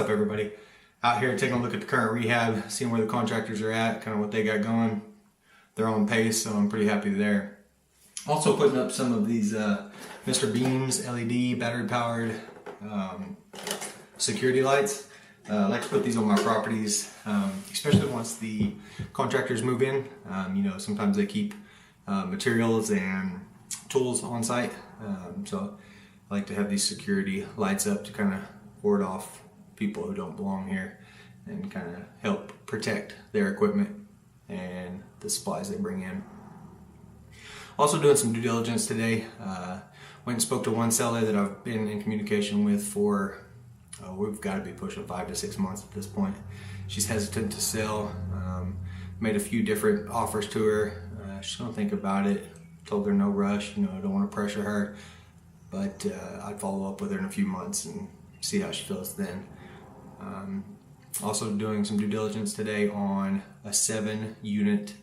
What's up, everybody? Out here taking a look at the current rehab, seeing where the contractors are at, kind of what they got going. They're on pace, so I'm pretty happy there. Also putting up some of these Mr. Beams LED battery powered security lights. I like to put these on my properties, especially once the contractors move in. You know, sometimes they keep materials and tools on site, so I like to have these security lights up to kind of ward off people who don't belong here and kind of help protect their equipment and the supplies they bring in. Also doing some due diligence today. Went and spoke to one seller that I've been in communication with for we've got to be pushing 5 to 6 months at this point. She's hesitant to sell. Made a few different offers to her. She's gonna think about it. Told her no rush. You know, I don't want to pressure her, but I'd follow up with her in a few months and see how she feels then. Also doing some due diligence today on a 7-unit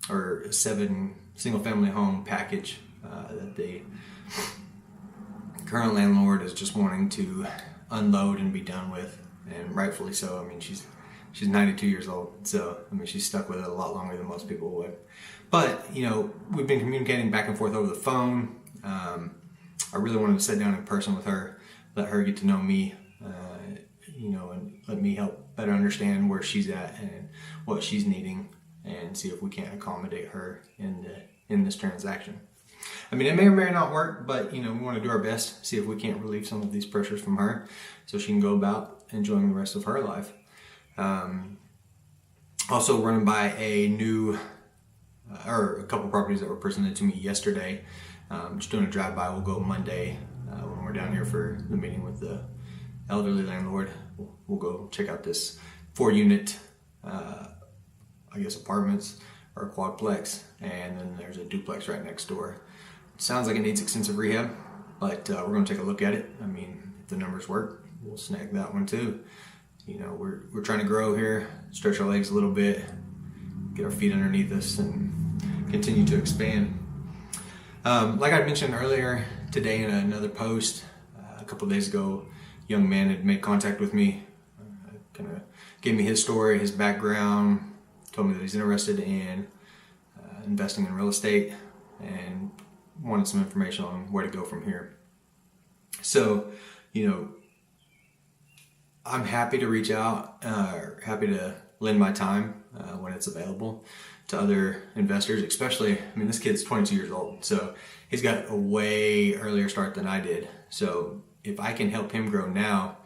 or 7 single-family home package that the current landlord is just wanting to unload and be done with, and rightfully so. I mean, she's 92 years old, so I mean, she's stuck with it a lot longer than most people would. But you know, we've been communicating back and forth over the phone. I really wanted to sit down in person with her, let her get to know me, you know, and let me help better understand where she's at and what she's needing, and see if we can't accommodate her in this transaction. I mean, it may or may not work, but you know, we want to do our best, see if we can't relieve some of these pressures from her so she can go about enjoying the rest of her life. Also running by a new, or a couple properties that were presented to me yesterday. Just doing a drive-by. We'll go Monday when we're down here for the meeting with the elderly landlord. We'll go check out this 4-unit, I guess, apartments or a quadplex, and then there's a duplex right next door. Sounds like it needs extensive rehab, but we're going to take a look at it. I mean, if the numbers work, we'll snag that one too. You know, we're trying to grow here, stretch our legs a little bit, get our feet underneath us, and continue to expand. Like I mentioned earlier today in another post, a couple of days ago, a young man had made contact with me, kind of gave me his story, his background, told me that he's interested in investing in real estate and wanted some information on where to go from here. So, you know, I'm happy to reach out, happy to lend my time when it's available to other investors, especially, I mean, this kid's 22 years old, so he's got a way earlier start than I did. So if I can help him grow now,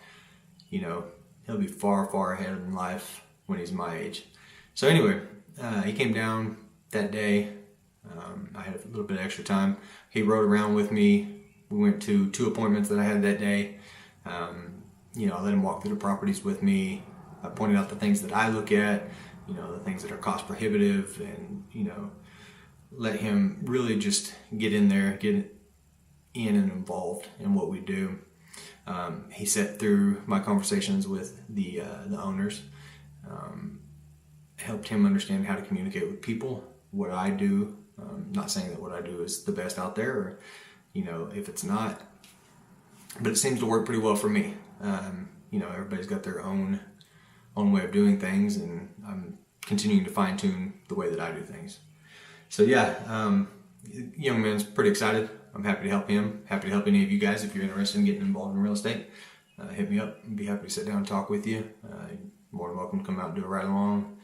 you know, he'll be far, far ahead in life when he's my age. So anyway, he came down that day. I had a little bit of extra time. He rode around with me. We went to 2 appointments that I had that day. You know, I let him walk through the properties with me. I pointed out the things that I look at, you know, the things that are cost prohibitive, and, you know, let him really just get in there, get in and involved in what we do. He sat through my conversations with the owners, helped him understand how to communicate with people, what I do. Not saying that what I do is the best out there, or, you know, if it's not, but it seems to work pretty well for me. You know, everybody's got their own way of doing things, and I'm continuing to fine tune the way that I do things. So yeah, young man's pretty excited. I'm happy to help him. Happy to help any of you guys if you're interested in getting involved in real estate. Hit me up. I'd be happy to sit down and talk with you. You're more than welcome to come out and do a ride along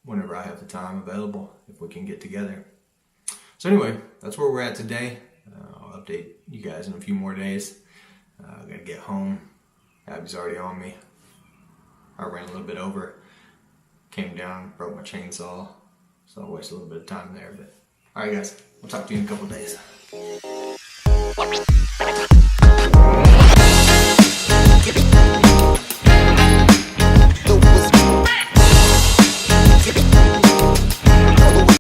whenever I have the time available, if we can get together. So anyway, that's where we're at today. I'll update you guys in a few more days. I gotta get home. Abby's already on me. I ran a little bit over, came down, broke my chainsaw, so I wasted a little bit of time there. But all right, guys, we'll talk to you in a couple of days.